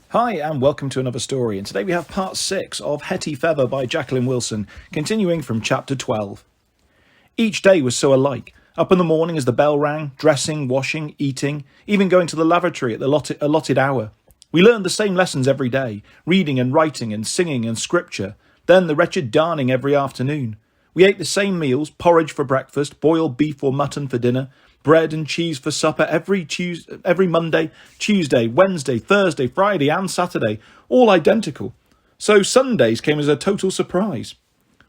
Hi and welcome to another story, and today we have part 6 of Hetty by Jacqueline Wilson, continuing from chapter 12. Each day was so alike. Up in the morning as the bell rang, dressing, washing, eating, even going to the lavatory at the allotted hour. We learned the same lessons every day, reading and writing and singing and scripture, then the wretched darning every afternoon. We ate the same meals, porridge for breakfast, boiled beef or mutton for dinner, bread and cheese for supper every Monday, Tuesday, Wednesday, Thursday, Friday and Saturday, all identical. So Sundays came as a total surprise.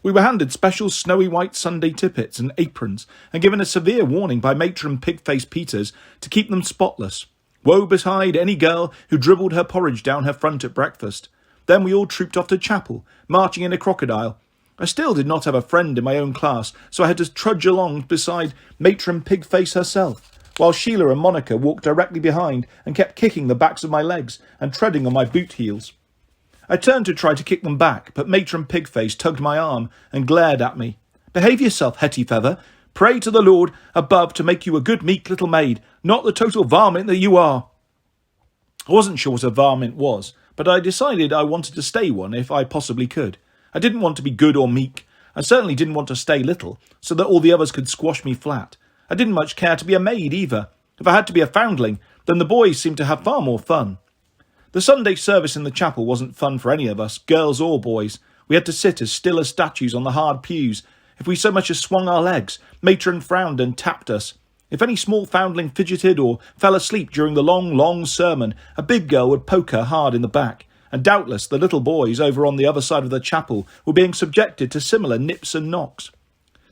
We were handed special snowy white Sunday tippets and aprons, and given a severe warning by Matron Pigface Peters to keep them spotless. Woe betide any girl who dribbled her porridge down her front at breakfast. Then we all trooped off to chapel, marching in a crocodile. I still did not have a friend in my own class, so I had to trudge along beside Matron Pigface herself, while Sheila and Monica walked directly behind and kept kicking the backs of my legs and treading on my boot heels. I turned to try to kick them back, but Matron Pigface tugged my arm and glared at me. "Behave yourself, Hetty Feather. Pray to the Lord above to make you a good meek little maid, not the total varmint that you are." I wasn't sure what a varmint was, but I decided I wanted to stay one if I possibly could. I didn't want to be good or meek. I certainly didn't want to stay little, so that all the others could squash me flat. I didn't much care to be a maid either. If I had to be a foundling, then the boys seemed to have far more fun. The Sunday service in the chapel wasn't fun for any of us, girls or boys. We had to sit as still as statues on the hard pews. If we so much as swung our legs, Matron frowned and tapped us. If any small foundling fidgeted or fell asleep during the long, long sermon, a big girl would poke her hard in the back. And doubtless the little boys over on the other side of the chapel were being subjected to similar nips and knocks.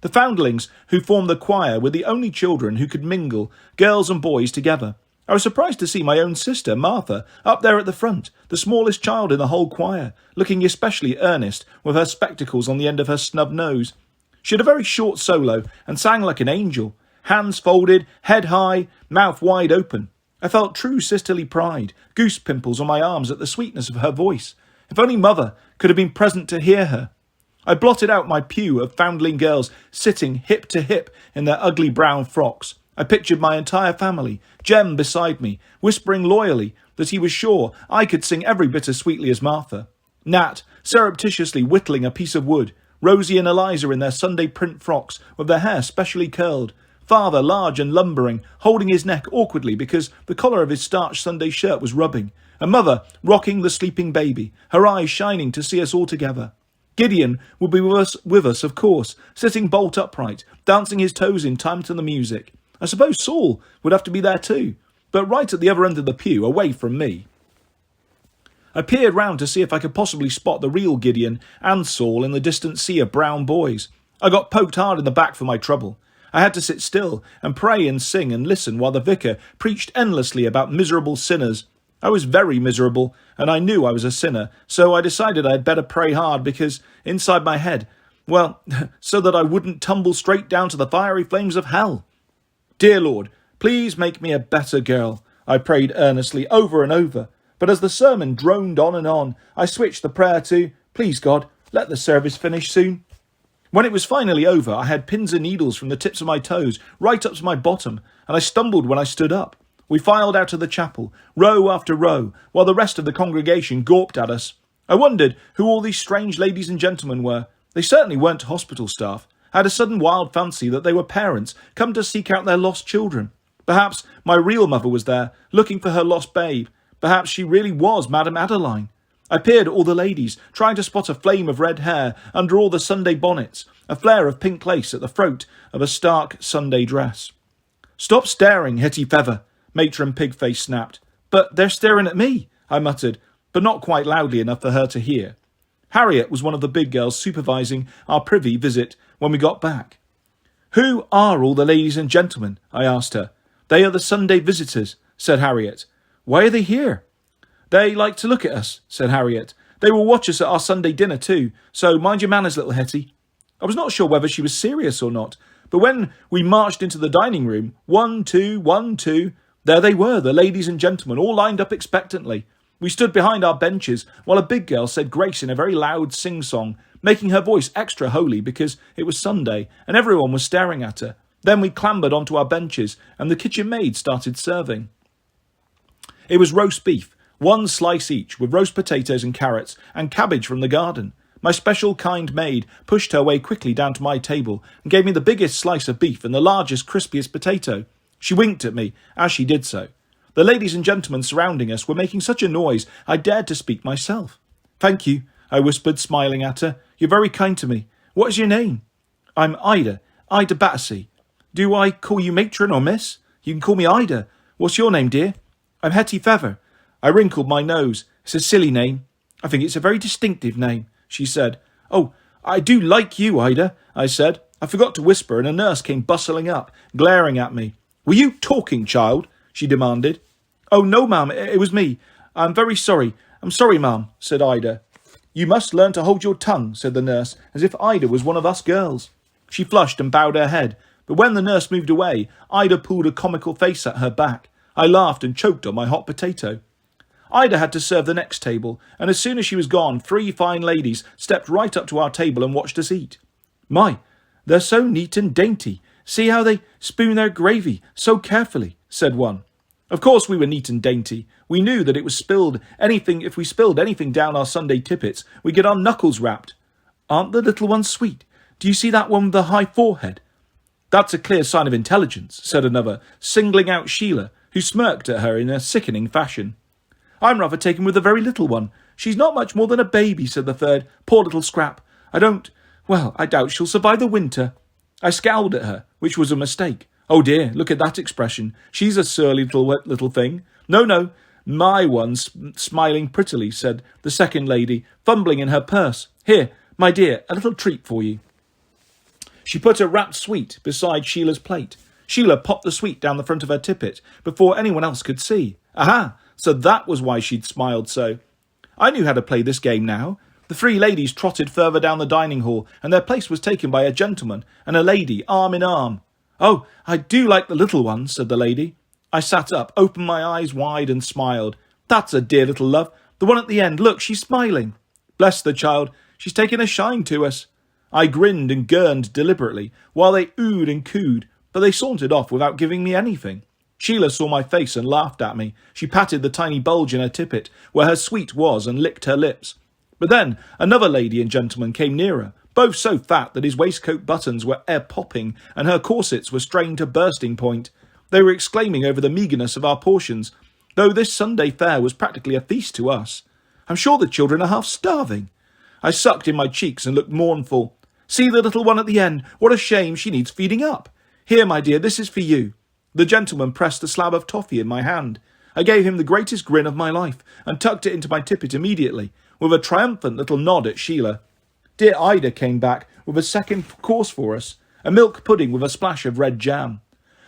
The foundlings who formed the choir were the only children who could mingle, girls and boys together. I was surprised to see my own sister, Martha, up there at the front, the smallest child in the whole choir, looking especially earnest, with her spectacles on the end of her snub nose. She had a very short solo, and sang like an angel, hands folded, head high, mouth wide open. I felt true sisterly pride, goose pimples on my arms at the sweetness of her voice. If only Mother could have been present to hear her. I blotted out my pew of foundling girls sitting hip to hip in their ugly brown frocks. I pictured my entire family, Jem beside me, whispering loyally that he was sure I could sing every bit as sweetly as Martha. Nat surreptitiously whittling a piece of wood, Rosie and Eliza in their Sunday print frocks with their hair specially curled, Father, large and lumbering, holding his neck awkwardly because the collar of his starched Sunday shirt was rubbing, and Mother rocking the sleeping baby, her eyes shining to see us all together. Gideon would be with us, of course, sitting bolt upright, dancing his toes in time to the music. I suppose Saul would have to be there too, but right at the other end of the pew, away from me. I peered round to see if I could possibly spot the real Gideon and Saul in the distant sea of brown boys. I got poked hard in the back for my trouble. I had to sit still and pray and sing and listen while the vicar preached endlessly about miserable sinners. I was very miserable, and I knew I was a sinner, so I decided I had better pray hard because, inside my head, well, so that I wouldn't tumble straight down to the fiery flames of hell. "Dear Lord, please make me a better girl," I prayed earnestly over and over, but as the sermon droned on and on, I switched the prayer to, "Please God, let the service finish soon." When it was finally over, I had pins and needles from the tips of my toes right up to my bottom, and I stumbled when I stood up. We filed out of the chapel, row after row, while the rest of the congregation gawped at us. I wondered who all these strange ladies and gentlemen were. They certainly weren't hospital staff. I had a sudden wild fancy that they were parents come to seek out their lost children. Perhaps my real mother was there, looking for her lost babe. Perhaps she really was Madame Adeline. I peered at all the ladies, trying to spot a flame of red hair under all the Sunday bonnets, a flare of pink lace at the throat of a stark Sunday dress. "Stop staring, Hetty Feather," Matron Pigface snapped. "But they're staring at me," I muttered, but not quite loudly enough for her to hear. Harriet was one of the big girls supervising our privy visit when we got back. "Who are all the ladies and gentlemen?" I asked her. "They are the Sunday visitors," said Harriet. "Why are they here?" "They like to look at us," said Harriet. "They will watch us at our Sunday dinner too, so mind your manners, little Hetty." I was not sure whether she was serious or not, but when we marched into the dining room, 1, 2, 1, 2, there they were, the ladies and gentlemen, all lined up expectantly. We stood behind our benches while a big girl said grace in a very loud sing-song, making her voice extra holy because it was Sunday and everyone was staring at her. Then we clambered onto our benches and the kitchen maid started serving. It was roast beef, 1 slice each, with roast potatoes and carrots, and cabbage from the garden. My special kind maid pushed her way quickly down to my table and gave me the biggest slice of beef and the largest, crispiest potato. She winked at me as she did so. The ladies and gentlemen surrounding us were making such a noise I dared to speak myself. "Thank you," I whispered, smiling at her. "You're very kind to me. What is your name?" "I'm Ida Battersea. Do I call you matron or miss?" "You can call me Ida. What's your name, dear?" "I'm Hetty Feather." I wrinkled my nose. "It's a silly name." "I think it's a very distinctive name," she said. "Oh, I do like you, Ida," I said. I forgot to whisper, and a nurse came bustling up, glaring at me. "Were you talking, child?" she demanded. "Oh, no, ma'am, it was me. I'm very sorry. I'm sorry, ma'am," said Ida. "You must learn to hold your tongue," said the nurse, as if Ida was one of us girls. She flushed and bowed her head, but when the nurse moved away, Ida pulled a comical face at her back. I laughed and choked on my hot potato. Ida had to serve the next table, and as soon as she was gone, 3 fine ladies stepped right up to our table and watched us eat. "My, they're so neat and dainty. See how they spoon their gravy so carefully," said one. Of course we were neat and dainty. We knew that if we spilled anything down our Sunday tippets, we'd get our knuckles rapped. "Aren't the little ones sweet? Do you see that one with the high forehead?" "That's a clear sign of intelligence," said another, singling out Sheila, who smirked at her in a sickening fashion. "I'm rather taken with the very little one. She's not much more than a baby," said the third. "Poor little scrap. I doubt she'll survive the winter." I scowled at her, which was a mistake. "Oh dear, look at that expression. She's a surly little thing." No, my one's smiling prettily," said the second lady, fumbling in her purse. "Here, my dear, a little treat for you." She put a wrapped sweet beside Sheila's plate. Sheila popped the sweet down the front of her tippet before anyone else could see. Aha! So that was why she'd smiled so. I knew how to play this game now. The 3 ladies trotted further down the dining hall, and their place was taken by a gentleman and a lady, arm in arm. "Oh, I do like the little one," said the lady. I sat up, opened my eyes wide and smiled. "That's a dear little love. The one at the end, look, she's smiling." "Bless the child, she's taken a shine to us." I grinned and gurned deliberately, while they oohed and cooed, but they sauntered off without giving me anything. Sheila saw my face and laughed at me. She patted the tiny bulge in her tippet, where her sweet was, and licked her lips. But then another lady and gentleman came nearer, both so fat that his waistcoat buttons were air-popping, and her corsets were strained to bursting point. They were exclaiming over the meagreness of our portions, though this Sunday fare was practically a feast to us. "I'm sure the children are half starving." I sucked in my cheeks and looked mournful. "See the little one at the end. What a shame, she needs feeding up. Here, my dear, this is for you." The gentleman pressed a slab of toffee in my hand. I gave him the greatest grin of my life, and tucked it into my tippet immediately, with a triumphant little nod at Sheila. Dear Ida came back with a second course for us, a milk pudding with a splash of red jam.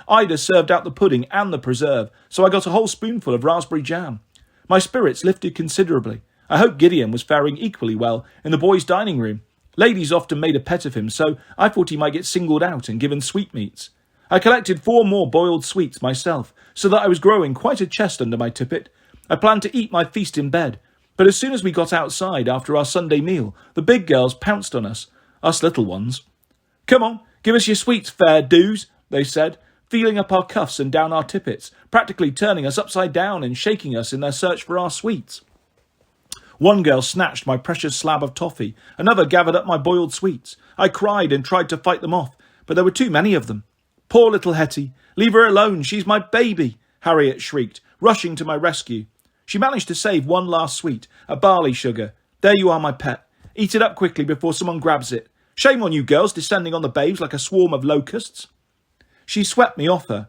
Ida served out the pudding and the preserve, so I got a whole spoonful of raspberry jam. My spirits lifted considerably. I hoped Gideon was faring equally well in the boys' dining room. Ladies often made a pet of him, so I thought he might get singled out and given sweetmeats. I collected 4 more boiled sweets myself, so that I was growing quite a chest under my tippet. I planned to eat my feast in bed, but as soon as we got outside after our Sunday meal, the big girls pounced on us little ones. "Come on, give us your sweets, fair dues," they said, feeling up our cuffs and down our tippets, practically turning us upside down and shaking us in their search for our sweets. One girl snatched my precious slab of toffee, another gathered up my boiled sweets. I cried and tried to fight them off, but there were too many of them. "Poor little Hetty, leave her alone, she's my baby," Harriet shrieked, rushing to my rescue. She managed to save one last sweet, a barley sugar. "There you are, my pet. Eat it up quickly before someone grabs it. Shame on you girls, descending on the babes like a swarm of locusts." She swept me off her.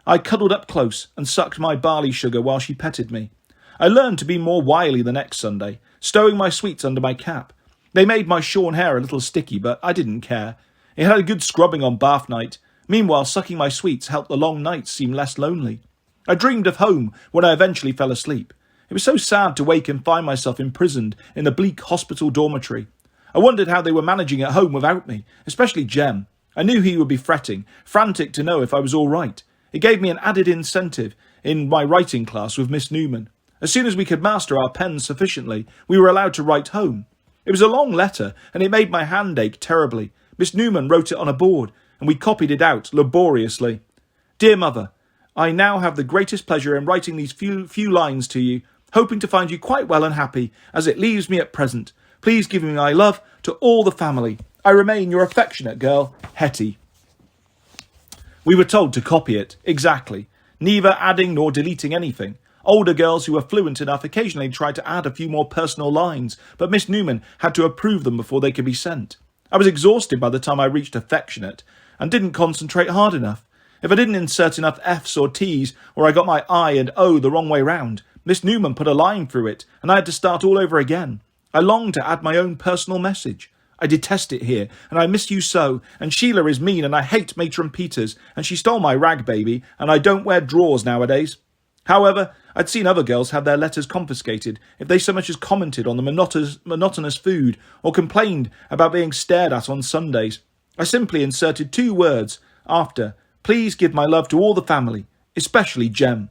I cuddled up close and sucked my barley sugar while she petted me. I learned to be more wily the next Sunday, stowing my sweets under my cap. They made my shorn hair a little sticky, but I didn't care. It had a good scrubbing on bath night. Meanwhile, sucking my sweets helped the long nights seem less lonely. I dreamed of home when I eventually fell asleep. It was so sad to wake and find myself imprisoned in the bleak hospital dormitory. I wondered how they were managing at home without me, especially Jem. I knew he would be fretting, frantic to know if I was all right. It gave me an added incentive in my writing class with Miss Newman. As soon as we could master our pens sufficiently, we were allowed to write home. It was a long letter, and it made my hand ache terribly. Miss Newman wrote it on a board, and we copied it out laboriously. "Dear Mother, I now have the greatest pleasure in writing these few lines to you. hoping to find you quite well and happy as it leaves me at present. Please give me my love to all the family. I remain your affectionate girl, Hetty. We were told to copy it, exactly, neither adding nor deleting anything. Older girls who were fluent enough occasionally tried to add a few more personal lines, but Miss Newman had to approve them before they could be sent. I was exhausted by the time I reached affectionate, and didn't concentrate hard enough. If I didn't insert enough F's or T's, or I got my I and O the wrong way round, Miss Newman put a line through it, and I had to start all over again. I longed to add my own personal message. I detest it here, and I miss you so, and Sheila is mean, and I hate Matron Peters, and she stole my rag baby, and I don't wear drawers nowadays. However, I'd seen other girls have their letters confiscated if they so much as commented on the monotonous food or complained about being stared at on Sundays. I simply inserted 2 words after, please give my love to all the family, especially Jem.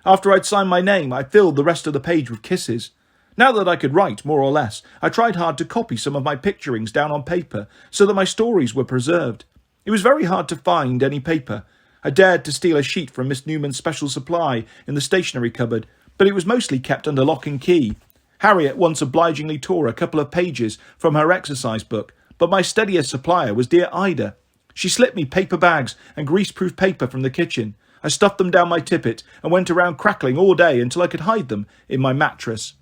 After I'd signed my name, I filled the rest of the page with kisses. Now that I could write, more or less, I tried hard to copy some of my picturings down on paper so that my stories were preserved. It was very hard to find any paper. I dared to steal a sheet from Miss Newman's special supply in the stationery cupboard, but it was mostly kept under lock and key. Harriet once obligingly tore a couple of pages from her exercise book, but my steadiest supplier was dear Ida. She slipped me paper bags and greaseproof paper from the kitchen. I stuffed them down my tippet and went around crackling all day until I could hide them in my mattress.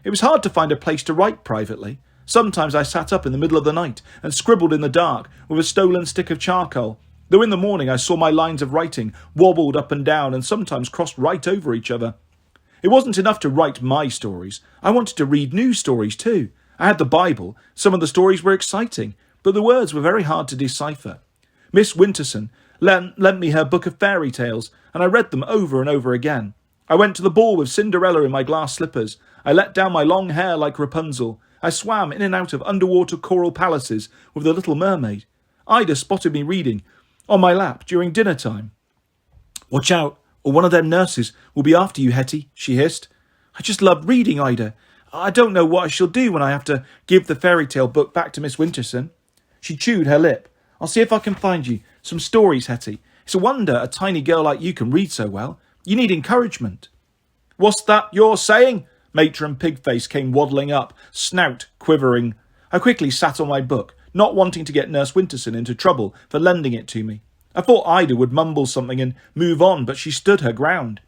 It was hard to find a place to write privately. Sometimes I sat up in the middle of the night and scribbled in the dark with a stolen stick of charcoal, though in the morning I saw my lines of writing wobbled up and down and sometimes crossed right over each other. It wasn't enough to write my stories. I wanted to read new stories too. I had the Bible. Some of the stories were exciting, but the words were very hard to decipher. Miss Winterson lent me her book of fairy tales, and I read them over and over again. I went to the ball with Cinderella in my glass slippers. I let down my long hair like Rapunzel. I swam in and out of underwater coral palaces with the little mermaid. Ida spotted me reading on my lap during dinner time. Watch out, or one of them nurses will be after you, Hetty, she hissed. I just love reading, Ida. I don't know what I shall do when I have to give the fairy tale book back to Miss Winterson. She chewed her lip. I'll see if I can find you some stories, Hetty. It's a wonder a tiny girl like you can read so well. You need encouragement. What's that you're saying? Matron Pigface came waddling up, snout quivering. I quickly sat on my book, not wanting to get Nurse Winterson into trouble for lending it to me. I thought Ida would mumble something and move on, but she stood her ground.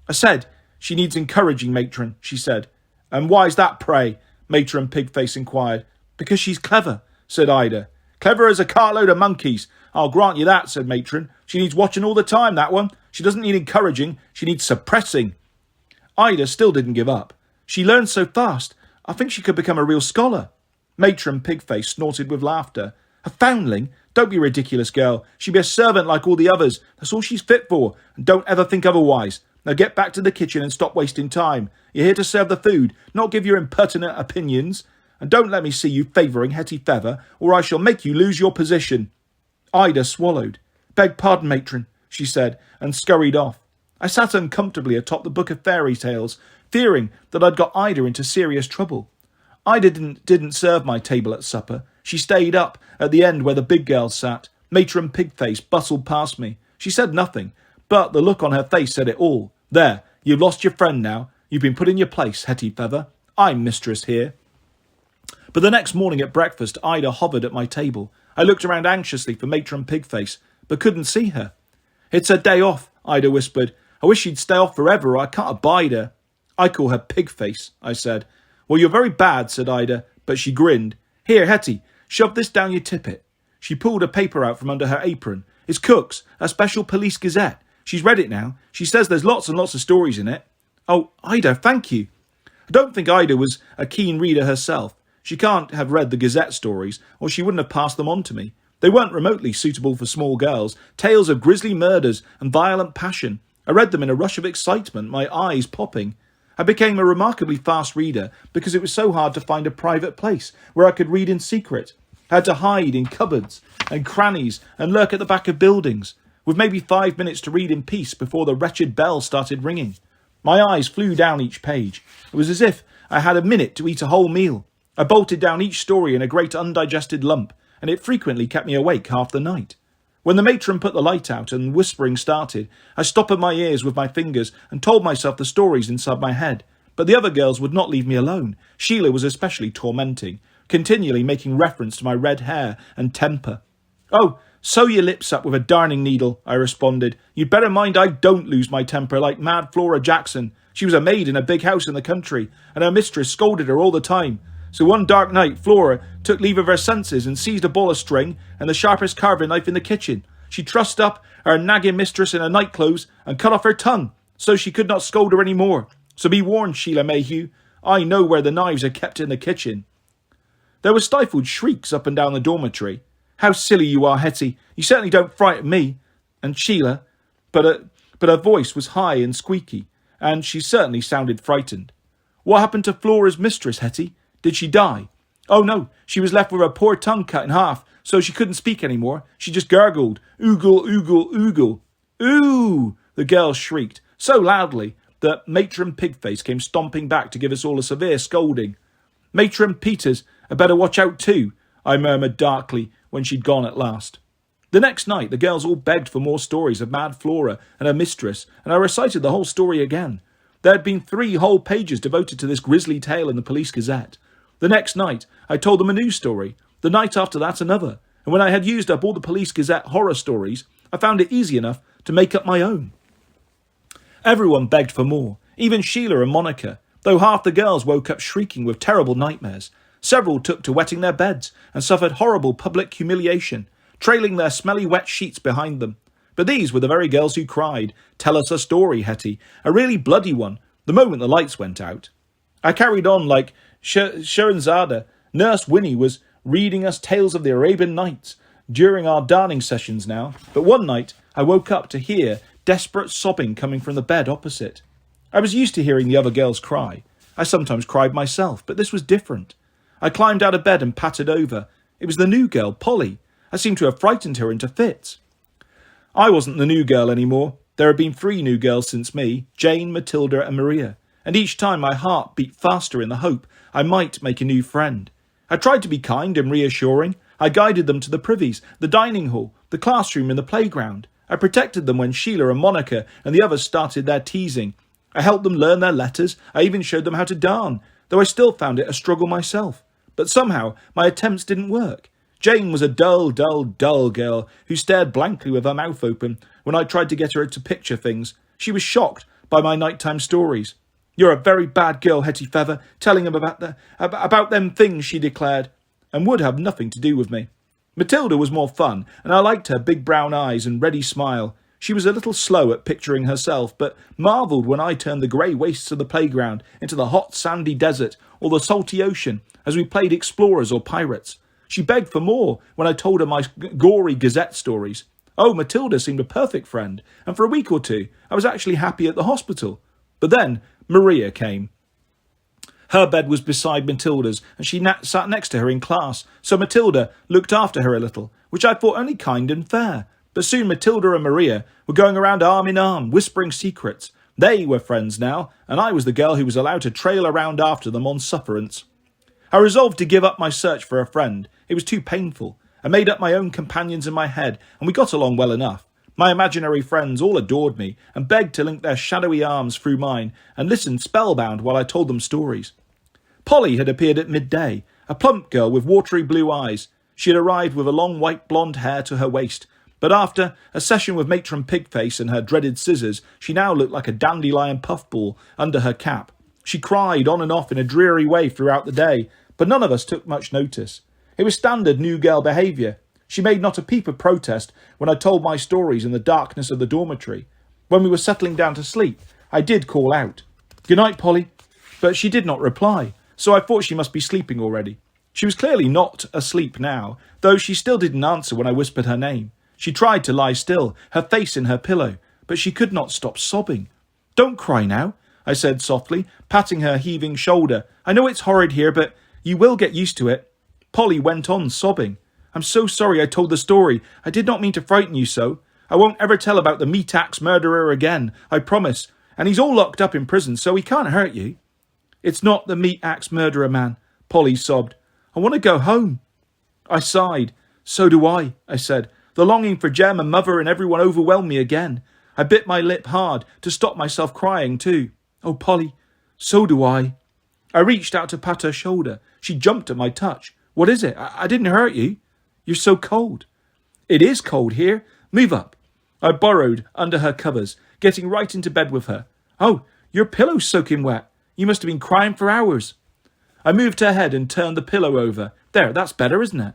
I said, she needs encouraging, Matron, she said. And why's that, pray? Matron Pigface inquired. Because she's clever, said Ida. Clever as a cartload of monkeys. I'll grant you that, said Matron. She needs watching all the time, that one. She doesn't need encouraging, she needs suppressing. Ida still didn't give up. She learned so fast, I think she could become a real scholar. Matron Pigface snorted with laughter. A foundling? Don't be ridiculous, girl. She'd be a servant like all the others. That's all she's fit for, and don't ever think otherwise. Now get back to the kitchen and stop wasting time. You're here to serve the food, not give your impertinent opinions. And don't let me see you favouring Hetty Feather, or I shall make you lose your position. Ida swallowed. Beg pardon, Matron, she said, and scurried off. I sat uncomfortably atop the book of fairy tales, fearing that I'd got Ida into serious trouble. Ida didn't serve my table at supper. She stayed up at the end where the big girls sat. Matron Pigface bustled past me. She said nothing, but the look on her face said it all. There, you've lost your friend now. You've been put in your place, Hetty Feather. I'm mistress here. But the next morning at breakfast, Ida hovered at my table. I looked around anxiously for Matron Pigface, but couldn't see her. It's her day off, Ida whispered. I wish she'd stay off forever, or I can't abide her. I call her Pigface, I said. Well, you're very bad, said Ida, but she grinned. Here, Hetty, shove this down your tippet. She pulled a paper out from under her apron. It's Cook's, a special police gazette. She's read it now. She says there's lots and lots of stories in it. Oh, Ida, thank you. I don't think Ida was a keen reader herself. She can't have read the Gazette stories, or she wouldn't have passed them on to me. They weren't remotely suitable for small girls, tales of grisly murders and violent passion. I read them in a rush of excitement, my eyes popping. I became a remarkably fast reader because it was so hard to find a private place where I could read in secret. I had to hide in cupboards and crannies and lurk at the back of buildings, with maybe 5 minutes to read in peace before the wretched bell started ringing. My eyes flew down each page. It was as if I had a minute to eat a whole meal. I bolted down each story in a great undigested lump, and it frequently kept me awake half the night. When the matron put the light out and whispering started, I stopped my ears with my fingers and told myself the stories inside my head. But the other girls would not leave me alone. Sheila was especially tormenting, continually making reference to my red hair and temper. "Oh, sew your lips up with a darning needle," I responded. "You'd better mind I don't lose my temper like mad Flora Jackson. She was a maid in a big house in the country, and her mistress scolded her all the time. So one dark night, Flora took leave of her senses and seized a ball of string and the sharpest carving knife in the kitchen. She trussed up her nagging mistress in her nightclothes and cut off her tongue, so she could not scold her any more. So be warned, Sheila Mayhew, I know where the knives are kept in the kitchen." There were stifled shrieks up and down the dormitory. "How silly you are, Hetty. You certainly don't frighten me." And Sheila, but her voice was high and squeaky, and she certainly sounded frightened. "What happened to Flora's mistress, Hetty? Did she die?" "Oh no, she was left with her poor tongue cut in half, so she couldn't speak any more. She just gurgled, oogle, oogle, oogle." "Ooh!" the girls shrieked, so loudly that Matron Pigface came stomping back to give us all a severe scolding. "Matron Peters had better watch out too," I murmured darkly when she'd gone at last. The next night the girls all begged for more stories of Mad Flora and her mistress, and I recited the whole story again. There had been 3 whole pages devoted to this grisly tale in the Police Gazette. The next night I told them a new story, the night after that another, and when I had used up all the Police Gazette horror stories, I found it easy enough to make up my own. Everyone begged for more, even Sheila and Monica, though half the girls woke up shrieking with terrible nightmares. Several took to wetting their beds and suffered horrible public humiliation, trailing their smelly wet sheets behind them. But these were the very girls who cried, "Tell us a story, Hetty," a really bloody one, the moment the lights went out. I carried on like Scheherazade. Nurse Winnie was reading us tales of the Arabian Nights during our darning sessions now, but one night I woke up to hear desperate sobbing coming from the bed opposite. I was used to hearing the other girls cry. I sometimes cried myself, but this was different. I climbed out of bed and pattered over. It was the new girl, Polly. I seemed to have frightened her into fits. I wasn't the new girl anymore. There had been 3 new girls since me, Jane, Matilda and Maria, and each time my heart beat faster in the hope I might make a new friend. I tried to be kind and reassuring. I guided them to the privies, the dining hall, the classroom and the playground. I protected them when Sheila and Monica and the others started their teasing. I helped them learn their letters. I even showed them how to darn, though I still found it a struggle myself. But somehow my attempts didn't work. Jane was a dull, dull, dull girl who stared blankly with her mouth open when I tried to get her to picture things. She was shocked by my nighttime stories. "You're a very bad girl, Hetty Feather, telling him about them things," she declared, and would have nothing to do with me. Matilda was more fun, and I liked her big brown eyes and ready smile. She was a little slow at picturing herself, but marvelled when I turned the grey wastes of the playground into the hot sandy desert or the salty ocean as we played explorers or pirates. She begged for more when I told her my gory Gazette stories. Oh, Matilda seemed a perfect friend, and for a week or 2 I was actually happy at the hospital. But then Maria came. Her bed was beside Matilda's, and she sat next to her in class, so Matilda looked after her a little, which I thought only kind and fair. But soon Matilda and Maria were going around arm in arm, whispering secrets. They were friends now, and I was the girl who was allowed to trail around after them on sufferance. I resolved to give up my search for a friend. It was too painful. I made up my own companions in my head, and we got along well enough. My imaginary friends all adored me and begged to link their shadowy arms through mine and listened spellbound while I told them stories. Polly had appeared at midday, a plump girl with watery blue eyes. She had arrived with a long white blonde hair to her waist, but after a session with Matron Pigface and her dreaded scissors, she now looked like a dandelion puffball under her cap. She cried on and off in a dreary way throughout the day, but none of us took much notice. It was standard new girl behaviour. She made not a peep of protest when I told my stories in the darkness of the dormitory. When we were settling down to sleep, I did call out, "Good night, Polly," but she did not reply, so I thought she must be sleeping already. She was clearly not asleep now, though she still didn't answer when I whispered her name. She tried to lie still, her face in her pillow, but she could not stop sobbing. "Don't cry now," I said softly, patting her heaving shoulder. "I know it's horrid here, but you will get used to it." Polly went on sobbing. "I'm so sorry I told the story. I did not mean to frighten you so. I won't ever tell about the meat axe murderer again, I promise. And he's all locked up in prison, so he can't hurt you." "It's not the meat axe murderer, man," Polly sobbed. "I want to go home." I sighed. "So do I," I said. The longing for Jem and Mother and everyone overwhelmed me again. I bit my lip hard to stop myself crying too. "Oh, Polly, So do I. I reached out to pat her shoulder. She jumped at my touch. What is it? I didn't hurt you. You're so cold. It is cold here. Move up. I burrowed under her covers, getting right into bed with her. Oh, your pillow's soaking wet. You must have been crying for hours. I moved her head and turned the pillow over. There, that's better, isn't it?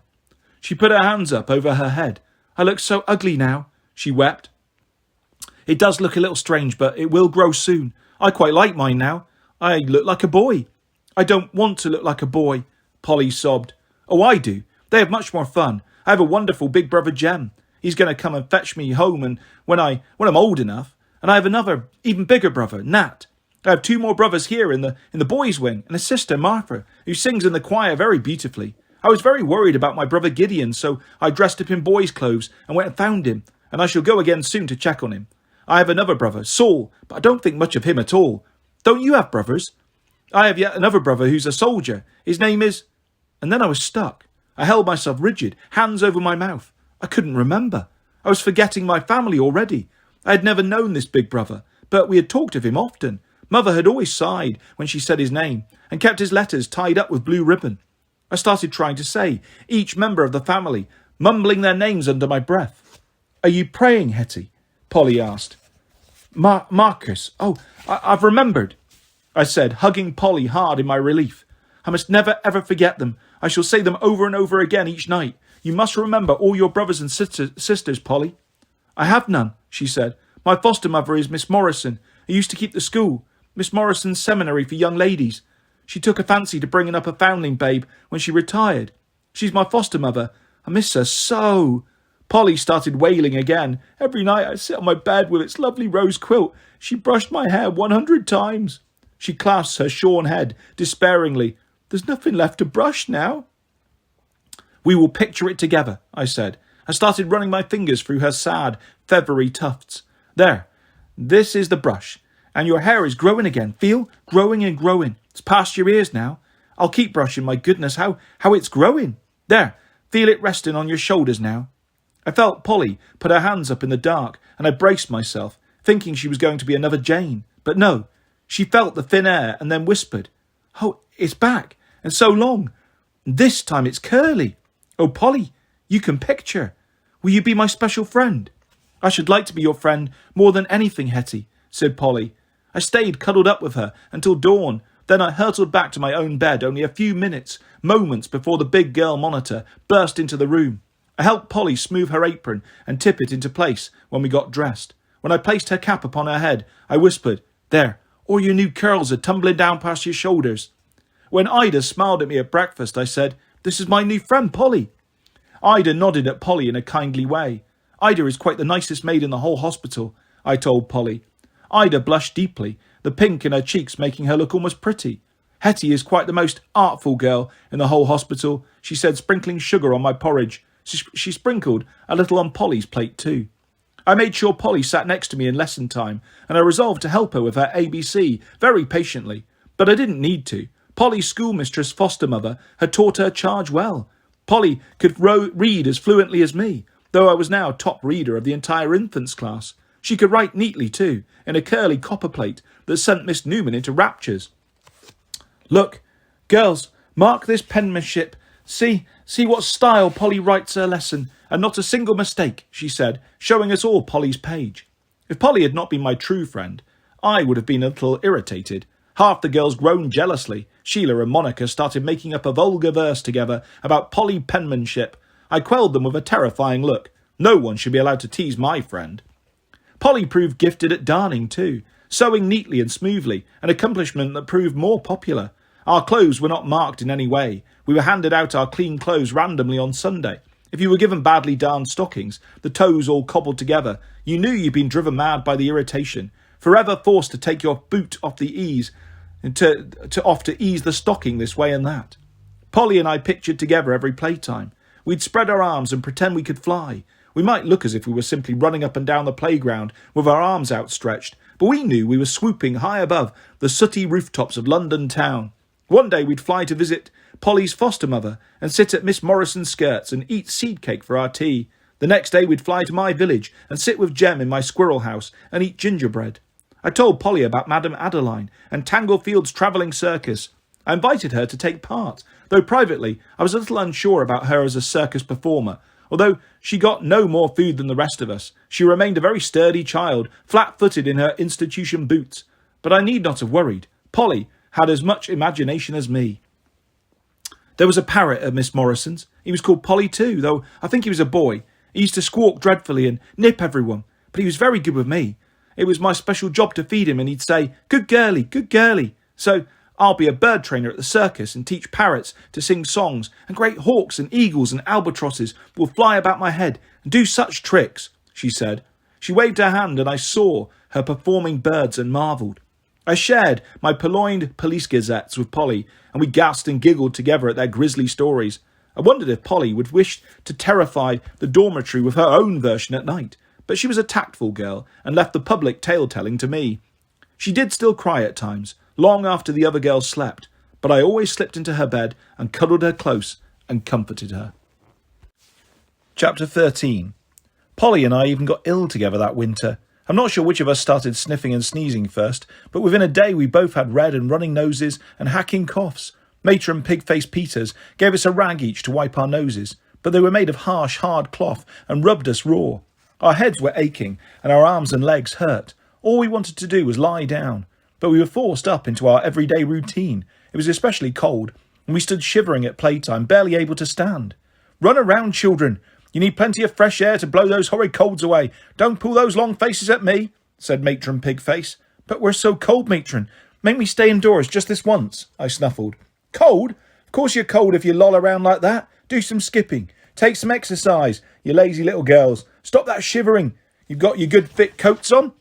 She put her hands up over her head. I look so ugly now, she wept. It does look a little strange, but it will grow soon. I quite like mine now. I look like a boy. I don't want to look like a boy, Polly sobbed. Oh, I do. They have much more fun. I have a wonderful big brother Jem. He's going to come and fetch me home and when I'm old enough. And I have another, even bigger brother, Nat. I have 2 more brothers here in the boys' wing and a sister, Martha, who sings in the choir very beautifully. I was very worried about my brother Gideon, so I dressed up in boys' clothes and went and found him, and I shall go again soon to check on him. I have another brother, Saul, but I don't think much of him at all. Don't you have brothers? I have yet another brother who's a soldier. His name is... And then I was stuck. I held myself rigid, hands over my mouth. I couldn't remember. I was forgetting my family already. I had never known this big brother, but we had talked of him often. Mother had always sighed when she said his name and kept his letters tied up with blue ribbon. I started trying to say each member of the family, mumbling their names under my breath. Are you praying, Hetty? Polly asked. Marcus. Oh, I've remembered, I said, hugging Polly hard in my relief. I must never ever forget them. I shall say them over and over again each night. You must remember all your brothers and sisters, Polly. I have none, she said. My foster mother is Miss Morrison. I used to keep the school, Miss Morrison's seminary for young ladies. She took a fancy to bringing up a foundling babe when she retired. She's my foster mother. I miss her so. Polly started wailing again. Every night I sit on my bed with its lovely rose quilt. She brushed my hair 100 times. She clasped her shorn head despairingly. There's nothing left to brush now. We will picture it together, I said. I started running my fingers through her sad, feathery tufts. There, this is the brush. And your hair is growing again. Feel? Growing and growing. It's past your ears now. I'll keep brushing. My goodness, how it's growing. There, feel it resting on your shoulders now. I felt Polly put her hands up in the dark, and I braced myself, thinking she was going to be another Jane. But no, she felt the thin air and then whispered, Oh, it's back, and so long. This time it's curly. Oh, Polly, you can picture. Will you be my special friend? I should like to be your friend more than anything, Hetty, said Polly. I stayed cuddled up with her until dawn. Then I hurtled back to my own bed only a few moments before the big girl monitor burst into the room. I helped Polly smooth her apron and tip it into place when we got dressed. When I placed her cap upon her head, I whispered, There, all your new curls are tumbling down past your shoulders. When Ida smiled at me at breakfast, I said, This is my new friend, Polly. Ida nodded at Polly in a kindly way. Ida is quite the nicest maid in the whole hospital, I told Polly. Ida blushed deeply, the pink in her cheeks making her look almost pretty. Hetty is quite the most artful girl in the whole hospital, she said, sprinkling sugar on my porridge. She sprinkled a little on Polly's plate too. I made sure Polly sat next to me in lesson time, and I resolved to help her with her ABC very patiently. But I didn't need to. Polly's schoolmistress foster mother had taught her charge well. Polly could read as fluently as me, though I was now top reader of the entire infants class. She could write neatly too, in a curly copper plate that sent Miss Newman into raptures. Look, girls, mark this penmanship. See what style Polly writes her lesson, and not a single mistake, she said, showing us all Polly's page. If Polly had not been my true friend, I would have been a little irritated. Half the girls groaned jealously. Sheila and Monica started making up a vulgar verse together about Polly penmanship. I quelled them with a terrifying look. No one should be allowed to tease my friend. Polly proved gifted at darning too, sewing neatly and smoothly, an accomplishment that proved more popular. Our clothes were not marked in any way. We were handed out our clean clothes randomly on Sunday. If you were given badly darned stockings, the toes all cobbled together, you knew you'd been driven mad by the irritation, forever forced to take your boot off the ease, and to ease the stocking this way and that. Polly and I pictured together every playtime. We'd spread our arms and pretend we could fly. We might look as if we were simply running up and down the playground with our arms outstretched, but we knew we were swooping high above the sooty rooftops of London town. One day we'd fly to visit Polly's foster mother and sit at Miss Morrison's skirts and eat seed cake for our tea. The next day we'd fly to my village and sit with Jem in my squirrel house and eat gingerbread. I told Polly about Madame Adeline and Tanglefield's travelling circus. I invited her to take part, though privately I was a little unsure about her as a circus performer. Although she got no more food than the rest of us, she remained a very sturdy child, flat-footed in her institution boots. But I need not have worried. Polly had as much imagination as me. There was a parrot at Miss Morrison's. He was called Polly too, though I think he was a boy. He used to squawk dreadfully and nip everyone, but he was very good with me. It was my special job to feed him, and he'd say, "Good girlie, good girlie." So I'll be a bird trainer at the circus and teach parrots to sing songs, and great hawks and eagles and albatrosses will fly about my head and do such tricks, she said. She waved her hand, and I saw her performing birds and marvelled. I shared my purloined police gazettes with Polly, and we gasped and giggled together at their grisly stories. I wondered if Polly would wish to terrify the dormitory with her own version at night, but she was a tactful girl and left the public tale-telling to me. She did still cry at times, long after the other girls slept, but I always slipped into her bed and cuddled her close and comforted her. Chapter 13. Polly and I even got ill together that winter. I'm not sure which of us started sniffing and sneezing first, but within a day we both had red and running noses and hacking coughs. Matron Pig-Faced Peters gave us a rag each to wipe our noses, but they were made of harsh, hard cloth and rubbed us raw. Our heads were aching and our arms and legs hurt. All we wanted to do was lie down, but we were forced up into our everyday routine. It was especially cold, and we stood shivering at playtime, barely able to stand. "Run around, children. You need plenty of fresh air to blow those horrid colds away. Don't pull those long faces at me," said Matron Pigface. "But we're so cold, Matron. Make me stay indoors just this once," I snuffled. "Cold? Of course you're cold if you loll around like that. Do some skipping. Take some exercise, you lazy little girls. Stop that shivering. You've got your good thick coats on?"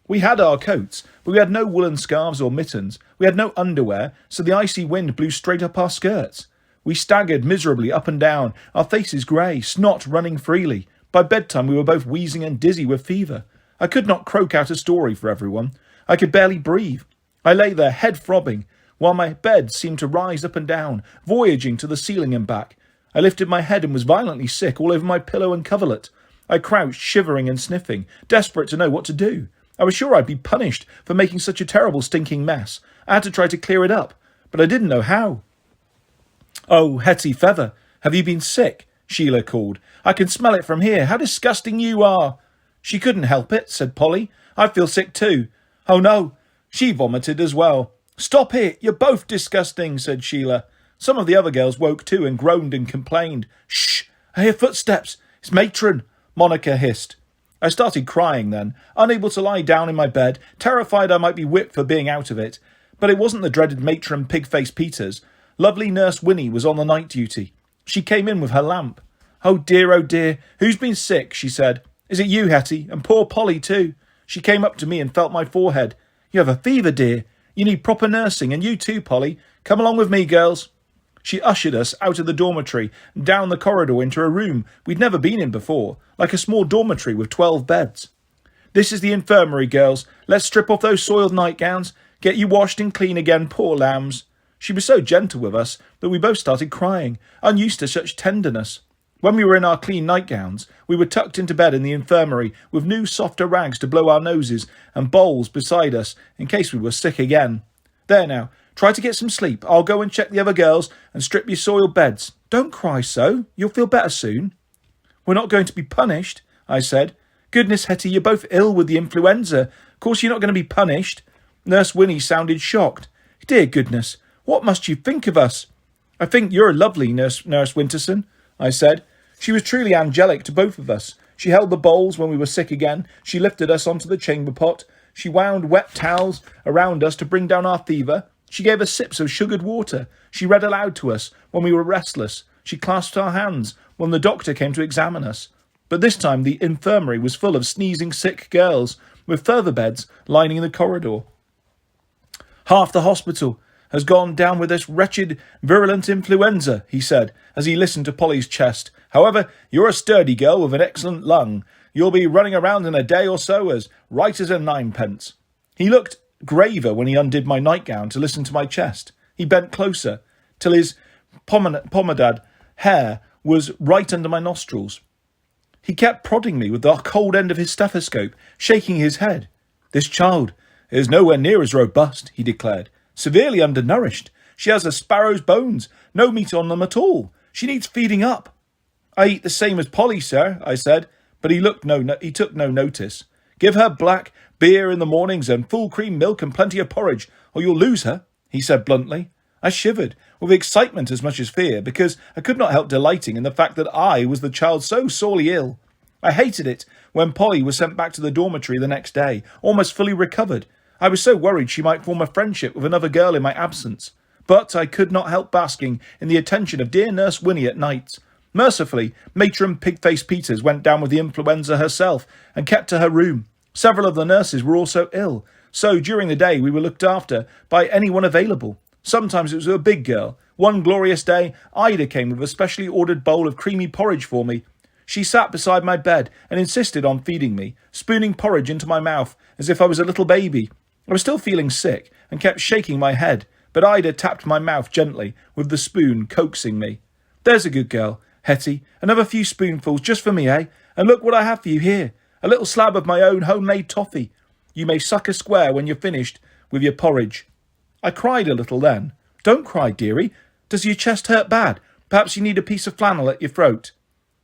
We had our coats, but we had no woolen scarves or mittens. We had no underwear, so the icy wind blew straight up our skirts. We staggered miserably up and down, our faces grey, snot running freely. By bedtime we were both wheezing and dizzy with fever. I could not croak out a story for everyone. I could barely breathe. I lay there, head throbbing, while my bed seemed to rise up and down, voyaging to the ceiling and back. I lifted my head and was violently sick all over my pillow and coverlet. I crouched, shivering and sniffing, desperate to know what to do. I was sure I'd be punished for making such a terrible stinking mess. I had to try to clear it up, but I didn't know how. "Oh, Hetty Feather, have you been sick?" Sheila called. "I can smell it from here. How disgusting you are." "She couldn't help it," said Polly. "I feel sick too." "Oh no." She vomited as well. "Stop it. You're both disgusting," said Sheila. Some of the other girls woke too and groaned and complained. "Shh! I hear footsteps. It's Matron," Monica hissed. I started crying then, unable to lie down in my bed, terrified I might be whipped for being out of it. But it wasn't the dreaded Matron Pig-Faced Peters. Lovely Nurse Winnie was on the night duty. She came in with her lamp. Oh dear, who's been sick?" she said. "Is it you, Hetty? And poor Polly too." She came up to me and felt my forehead. "You have a fever, dear. You need proper nursing, and you too, Polly. Come along with me, girls." She ushered us out of the dormitory and down the corridor into a room we'd never been in before, like a small dormitory with 12 beds. "This is the infirmary, girls. Let's strip off those soiled nightgowns. Get you washed and clean again, poor lambs." She was so gentle with us that we both started crying, unused to such tenderness. When we were in our clean nightgowns, we were tucked into bed in the infirmary with new softer rags to blow our noses and bowls beside us in case we were sick again. "There now, try to get some sleep. I'll go and check the other girls and strip your soiled beds. Don't cry so. You'll feel better soon." "We're not going to be punished," I said. "Goodness, Hetty, you're both ill with the influenza. Of course you're not going to be punished." Nurse Winnie sounded shocked. "Dear goodness, what must you think of us?" "I think you're lovely, Nurse Winterson," I said. She was truly angelic to both of us. She held the bowls when we were sick again. She lifted us onto the chamber pot. She wound wet towels around us to bring down our fever. She gave us sips of sugared water. She read aloud to us when we were restless. She clasped our hands when the doctor came to examine us. But this time the infirmary was full of sneezing sick girls, with further beds lining the corridor. "Half the hospital has gone down with this wretched, virulent influenza," he said, as he listened to Polly's chest. "However, you're a sturdy girl with an excellent lung. You'll be running around in a day or so as right as a ninepence." He looked graver when he undid my nightgown to listen to my chest. He bent closer, till his pomaded hair was right under my nostrils. He kept prodding me with the cold end of his stethoscope, shaking his head. "This child is nowhere near as robust, he declared. Severely undernourished. She has a sparrow's bones, no meat on them at all. She needs feeding up. I eat the same as Polly, sir, I said, but he took no notice. Give her black beer in the mornings and full cream milk and plenty of porridge, or you'll lose her, he said bluntly. I shivered, with excitement as much as fear, because I could not help delighting in the fact that I was the child so sorely ill. I hated it when Polly was sent back to the dormitory the next day, almost fully recovered. I was so worried she might form a friendship with another girl in my absence. But I could not help basking in the attention of dear Nurse Winnie at night. Mercifully, Matron Pig-Faced Peters went down with the influenza herself and kept to her room. Several of the nurses were also ill, so during the day we were looked after by anyone available. Sometimes it was a big girl. One glorious day, Ida came with a specially ordered bowl of creamy porridge for me. She sat beside my bed and insisted on feeding me, spooning porridge into my mouth as if I was a little baby. I was still feeling sick and kept shaking my head, but Ida tapped my mouth gently with the spoon, coaxing me. There's a good girl, Hetty. Another few spoonfuls just for me, eh? And look what I have for you here. A little slab of my own homemade toffee. You may suck a square when you're finished with your porridge. I cried a little then. Don't cry, dearie. Does your chest hurt bad? Perhaps you need a piece of flannel at your throat.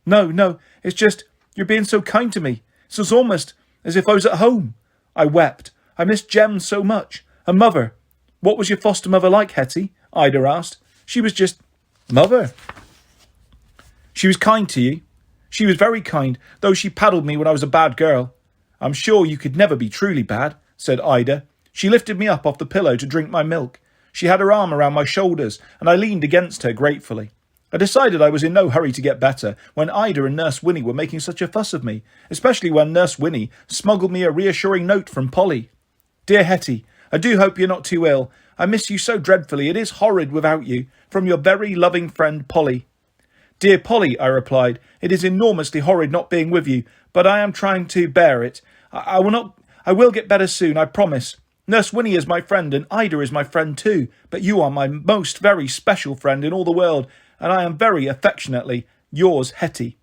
No, it's just you're being so kind to me. It's almost as if I was at home. I wept. I missed Jem so much. And mother. What was your foster mother like, Hetty? Ida asked. She was just mother. She was kind to you. She was very kind, though she paddled me when I was a bad girl. I'm sure you could never be truly bad, said Ida. She lifted me up off the pillow to drink my milk. She had her arm around my shoulders, and I leaned against her gratefully. I decided I was in no hurry to get better when Ida and Nurse Winnie were making such a fuss of me, especially when Nurse Winnie smuggled me a reassuring note from Polly. Dear Hetty, I do hope you're not too ill. I miss you so dreadfully. It is horrid without you. From your very loving friend Polly. Dear Polly, I replied, it is enormously horrid not being with you, but I am trying to bear it. I will get better soon, I promise. Nurse Winnie is my friend, and Ida is my friend too, but you are my most very special friend in all the world, and I am very affectionately yours, Hetty.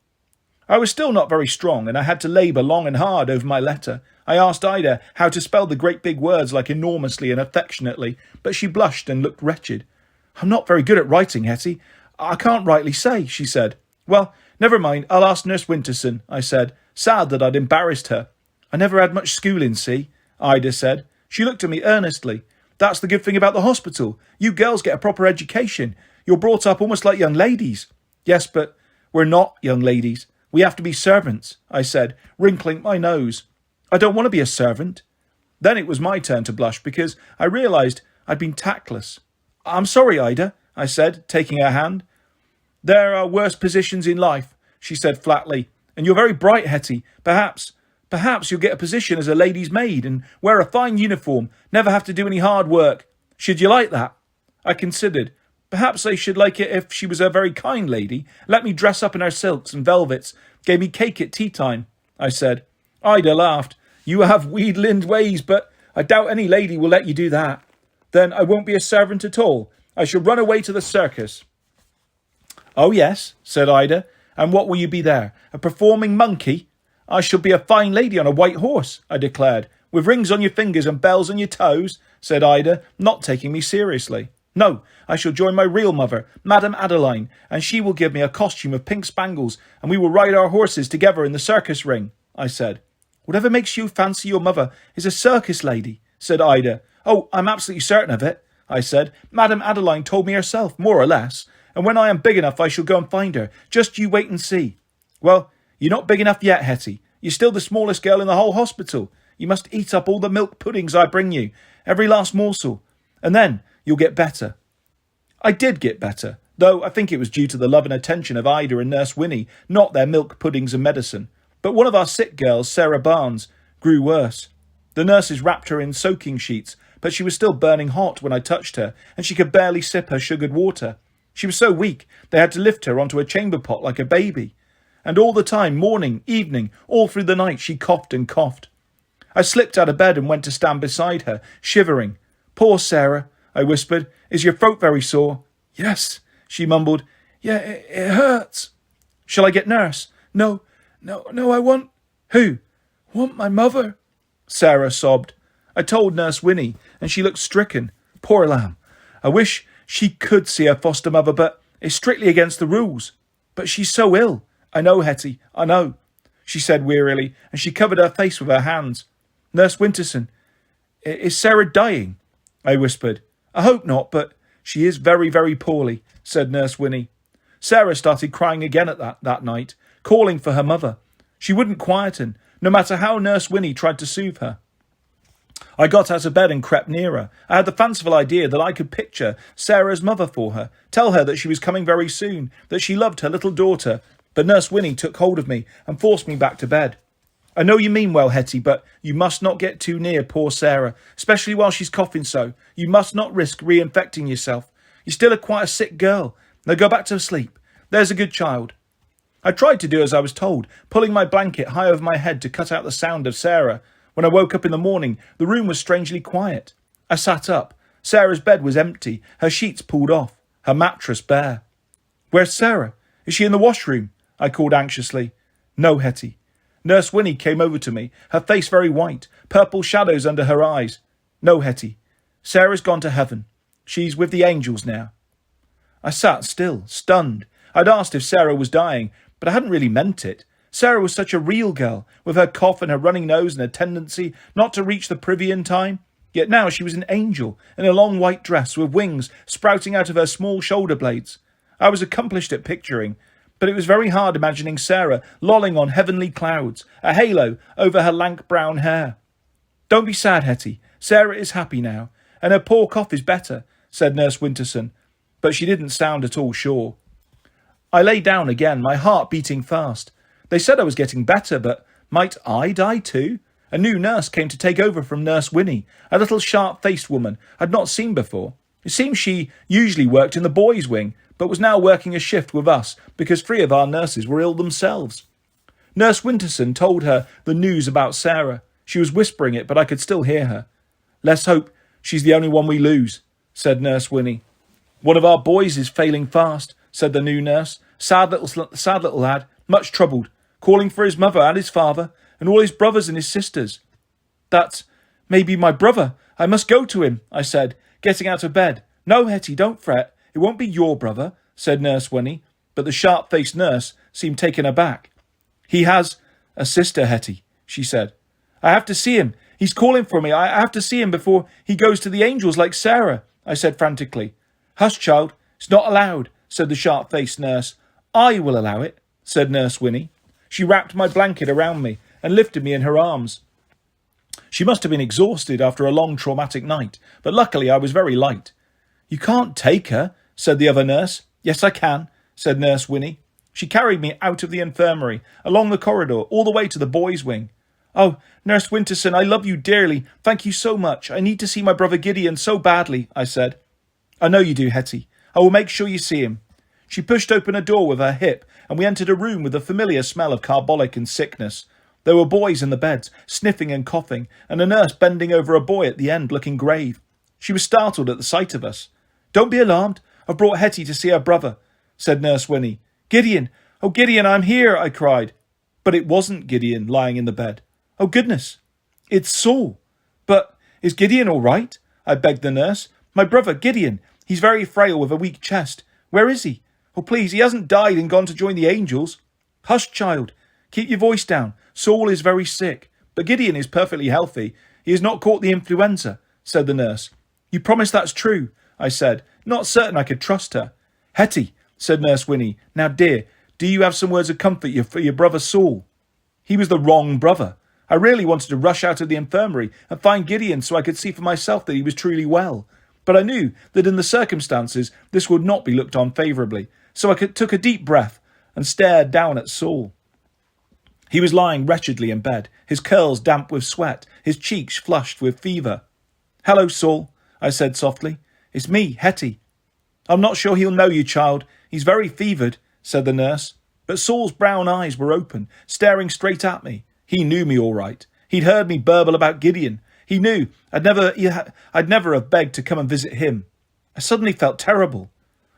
I was still not very strong, and I had to labour long and hard over my letter. I asked Ida how to spell the great big words like enormously and affectionately, but she blushed and looked wretched. I'm not very good at writing, Hetty. I can't rightly say, she said. Well, never mind, I'll ask Nurse Winterson, I said, sad that I'd embarrassed her. I never had much schooling, see, Ida said. She looked at me earnestly. That's the good thing about the hospital. You girls get a proper education. You're brought up almost like young ladies. Yes, but we're not young ladies. We have to be servants, I said, wrinkling my nose. I don't want to be a servant. Then it was my turn to blush because I realised I'd been tactless. I'm sorry, Ida, I said, taking her hand. There are worse positions in life, she said flatly, and you're very bright, Hetty. Perhaps you'll get a position as a lady's maid and wear a fine uniform, never have to do any hard work. Should you like that? I considered. Perhaps I should like it if she was a very kind lady, let me dress up in her silks and velvets, gave me cake at tea time, I said. Ida laughed. You have wheedling ways, but I doubt any lady will let you do that. Then I won't be a servant at all. I shall run away to the circus. Oh, yes, said Ida. And what will you be there? A performing monkey? I shall be a fine lady on a white horse, I declared. With rings on your fingers and bells on your toes, said Ida, not taking me seriously. No, I shall join my real mother, Madame Adeline, and she will give me a costume of pink spangles, and we will ride our horses together in the circus ring, I said. Whatever makes you fancy your mother is a circus lady, said Ida. Oh, I'm absolutely certain of it, I said. Madame Adeline told me herself, more or less, and when I am big enough I shall go and find her. Just you wait and see. Well, you're not big enough yet, Hetty. You're still the smallest girl in the whole hospital. You must eat up all the milk puddings I bring you, every last morsel, and then you'll get better. I did get better, though I think it was due to the love and attention of Ida and Nurse Winnie, not their milk puddings and medicine. But one of our sick girls, Sarah Barnes, grew worse. The nurses wrapped her in soaking sheets, but she was still burning hot when I touched her, and she could barely sip her sugared water. She was so weak they had to lift her onto a chamber pot like a baby. And all the time, morning, evening, all through the night, she coughed and coughed. I slipped out of bed and went to stand beside her, shivering. Poor Sarah, I whispered. Is your throat very sore? Yes, she mumbled. Yeah, it hurts. Shall I get nurse? No, I want... Who? Want my mother, Sarah sobbed. I told Nurse Winnie, and she looked stricken. Poor lamb. I wish she could see her foster mother, but it's strictly against the rules. But she's so ill. I know, Hetty, I know, she said wearily, and she covered her face with her hands. Nurse Winterson, is Sarah dying? I whispered. I hope not, but she is very, very poorly, said Nurse Winnie. Sarah started crying again at that night, calling for her mother. She wouldn't quieten, no matter how Nurse Winnie tried to soothe her. I got out of bed and crept near her. I had the fanciful idea that I could picture Sarah's mother for her, tell her that she was coming very soon, that she loved her little daughter, but Nurse Winnie took hold of me and forced me back to bed. I know you mean well, Hetty, but you must not get too near poor Sarah, especially while she's coughing so. You must not risk reinfecting yourself. You're still quite a sick girl. Now go back to sleep. There's a good child. I tried to do as I was told, pulling my blanket high over my head to cut out the sound of Sarah. When I woke up in the morning, the room was strangely quiet. I sat up. Sarah's bed was empty, her sheets pulled off, her mattress bare. Where's Sarah? Is she in the washroom? I called anxiously. No, Hetty. Nurse Winnie came over to me, her face very white, purple shadows under her eyes. No, Hetty. Sarah's gone to heaven. She's with the angels now. I sat still, stunned. I'd asked if Sarah was dying, but I hadn't really meant it. Sarah was such a real girl, with her cough and her running nose and her tendency not to reach the privy in time. Yet now she was an angel, in a long white dress with wings sprouting out of her small shoulder blades. I was accomplished at picturing, but it was very hard imagining Sarah lolling on heavenly clouds, a halo over her lank brown hair. Don't be sad, Hetty. Sarah is happy now, and her poor cough is better, said Nurse Winterson, but she didn't sound at all sure. I lay down again, my heart beating fast. They said I was getting better, but might I die too? A new nurse came to take over from Nurse Winnie, a little sharp-faced woman I'd not seen before. It seemed she usually worked in the boys' wing, but was now working a shift with us because 3 of our nurses were ill themselves. Nurse Winterson told her the news about Sarah. She was whispering it, but I could still hear her. Let's hope she's the only one we lose, said Nurse Winnie. One of our boys is failing fast, said the new nurse. Sad little lad, much troubled, calling for his mother and his father, and all his brothers and his sisters. That's maybe my brother. I must go to him, I said, getting out of bed. No, Hetty, don't fret. It won't be your brother, said Nurse Winnie, but the sharp-faced nurse seemed taken aback. He has a sister, Hetty, she said. I have to see him. He's calling for me. I have to see him before he goes to the angels like Sarah, I said frantically. Hush, child. It's not allowed, said the sharp-faced nurse. I will allow it, said Nurse Winnie. She wrapped my blanket around me and lifted me in her arms. She must have been exhausted after a long traumatic night, but luckily I was very light. You can't take her, said the other nurse. Yes, I can, said Nurse Winnie. She carried me out of the infirmary, along the corridor, all the way to the boys' wing. Oh, Nurse Winterson, I love you dearly. Thank you so much. I need to see my brother Gideon so badly, I said. I know you do, Hetty. I will make sure you see him. She pushed open a door with her hip, and we entered a room with the familiar smell of carbolic and sickness. There were boys in the beds, sniffing and coughing, and a nurse bending over a boy at the end, looking grave. She was startled at the sight of us. Don't be alarmed. I've brought Hetty to see her brother, said Nurse Winnie. Gideon! Oh, Gideon, I'm here, I cried. But it wasn't Gideon lying in the bed. Oh, goodness! It's Saul. But is Gideon all right? I begged the nurse. My brother, Gideon. He's very frail with a weak chest. Where is he? Oh, please, he hasn't died and gone to join the angels. Hush, child. Keep your voice down. Saul is very sick, but Gideon is perfectly healthy. He has not caught the influenza, said the nurse. You promise that's true, I said, not certain I could trust her. Hetty, said Nurse Winnie. Now, dear, do you have some words of comfort for your brother Saul? He was the wrong brother. I really wanted to rush out of the infirmary and find Gideon so I could see for myself that he was truly well. But I knew that in the circumstances this would not be looked on favourably, so I took a deep breath and stared down at Saul. He was lying wretchedly in bed, his curls damp with sweat, his cheeks flushed with fever. Hello, Saul, I said softly. It's me, Hetty. I'm not sure he'll know you, child. He's very fevered, said the nurse. But Saul's brown eyes were open, staring straight at me. He knew me all right. He'd heard me burble about Gideon. He knew I'd never have begged to come and visit him. I suddenly felt terrible.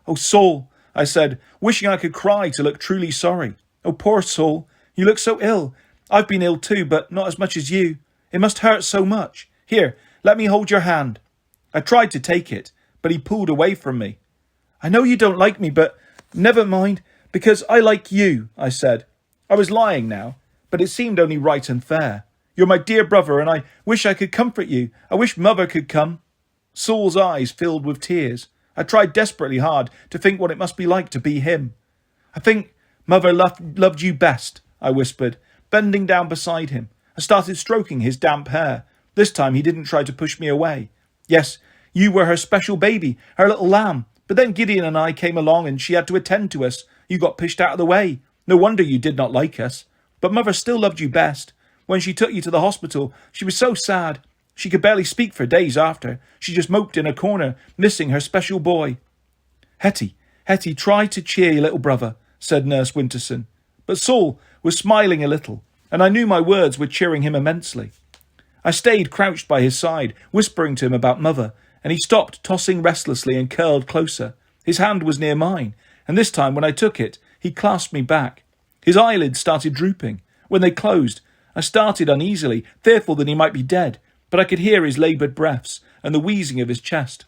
Oh, Saul, I said, wishing I could cry to look truly sorry. Oh, poor Saul. You look so ill. I've been ill too, but not as much as you. It must hurt so much. Here, Let me hold your hand." I tried to take it, but he pulled away from me. "I know you don't like me, but never mind, because I like you," I said. I was lying now, but it seemed only right and fair. "You're my dear brother, and I wish I could comfort you. I wish Mother could come." Saul's eyes filled with tears. I tried desperately hard to think what it must be like to be him. "I think Mother loved you best," I whispered, bending down beside him. I started stroking his damp hair. This time he didn't try to push me away. "Yes, you were her special baby, her little lamb. But then Gideon and I came along and she had to attend to us. You got pushed out of the way. No wonder you did not like us. But Mother still loved you best. When she took you to the hospital, she was so sad. She could barely speak for days after. She just moped in a corner, missing her special boy." Hetty, try to cheer your little brother," said Nurse Winterson. But Saul was smiling a little, and I knew my words were cheering him immensely. I stayed crouched by his side, whispering to him about Mother, and he stopped tossing restlessly and curled closer. His hand was near mine, and this time when I took it, he clasped me back. His eyelids started drooping. When they closed, I started uneasily, fearful that he might be dead, but I could hear his laboured breaths and the wheezing of his chest.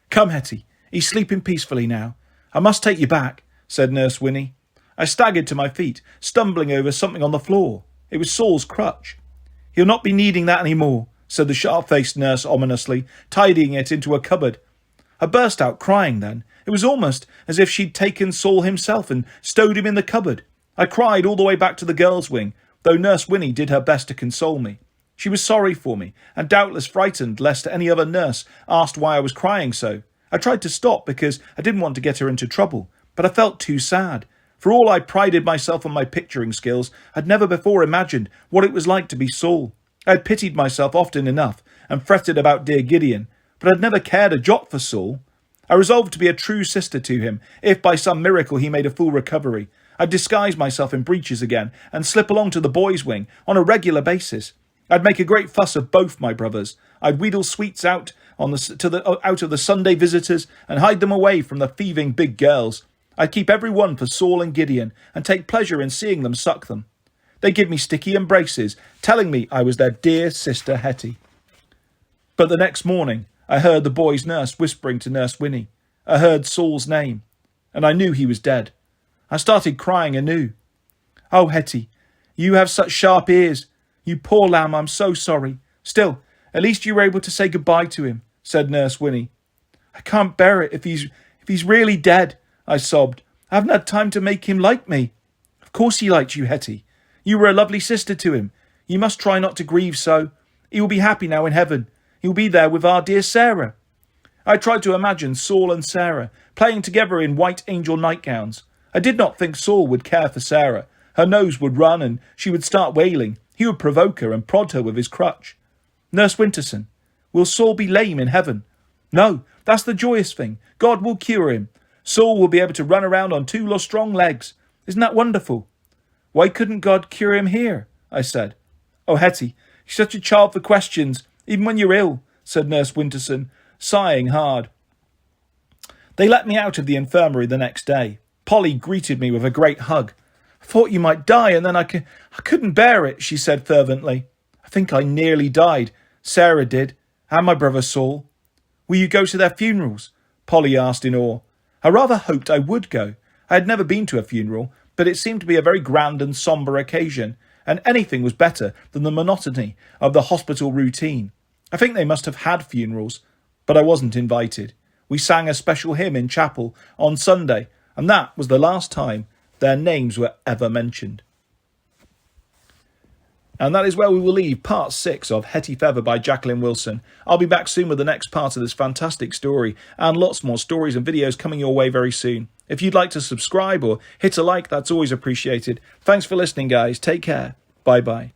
"Come, Hetty, he's sleeping peacefully now. I must take you back," said Nurse Winnie. I staggered to my feet, stumbling over something on the floor. It was Saul's crutch. "He'll not be needing that any more," said the sharp-faced nurse ominously, tidying it into a cupboard. I burst out crying then. It was almost as if she'd taken Saul himself and stowed him in the cupboard. I cried all the way back to the girls' wing, though Nurse Winnie did her best to console me. She was sorry for me, and doubtless frightened lest any other nurse asked why I was crying so. I tried to stop because I didn't want to get her into trouble, but I felt too sad. For all I prided myself on my picturing skills, I'd never before imagined what it was like to be Saul. I had pitied myself often enough and fretted about dear Gideon, but I'd never cared a jot for Saul. I resolved to be a true sister to him, if by some miracle he made a full recovery. I'd disguise myself in breeches again and slip along to the boys' wing on a regular basis. I'd make a great fuss of both my brothers. I'd wheedle sweets out of the Sunday visitors and hide them away from the thieving big girls. I'd keep every one for Saul and Gideon and take pleasure in seeing them suck them. They'd give me sticky embraces, telling me I was their dear sister Hetty. But the next morning, I heard the boy's nurse whispering to Nurse Winnie. I heard Saul's name, and I knew he was dead. I started crying anew. "Oh, Hetty, you have such sharp ears. You poor lamb, I'm so sorry. Still, at least you were able to say goodbye to him," said Nurse Winnie. "I can't bear it if he's really dead," I sobbed. "I haven't had time to make him like me." "Of course he liked you, Hetty. You were a lovely sister to him. You must try not to grieve so. He will be happy now in heaven. He will be there with our dear Sarah." I tried to imagine Saul and Sarah playing together in white angel nightgowns. I did not think Saul would care for Sarah. Her nose would run and she would start wailing. He would provoke her and prod her with his crutch. "Nurse Winterson, will Saul be lame in heaven?" "No, that's the joyous thing. God will cure him. Saul will be able to run around on two strong legs. Isn't that wonderful?" "Why couldn't God cure him here?" I said. "Oh, Hetty, you're such a child for questions, even when you're ill," said Nurse Winterson, sighing hard. They let me out of the infirmary the next day. Polly greeted me with a great hug. "I thought you might die, and then I couldn't bear it," she said fervently. "I think I nearly died. Sarah did, and my brother Saul." "Will you go to their funerals?" Polly asked in awe. I rather hoped I would go. I had never been to a funeral, but it seemed to be a very grand and sombre occasion, and anything was better than the monotony of the hospital routine. I think they must have had funerals, but I wasn't invited. We sang a special hymn in chapel on Sunday, and that was the last time their names were ever mentioned. And that is where we will leave part 6 of Hetty Feather by Jacqueline Wilson. I'll be back soon with the next part of this fantastic story, and lots more stories and videos coming your way very soon. If you'd like to subscribe or hit a like, that's always appreciated. Thanks for listening, guys. Take care. Bye-bye.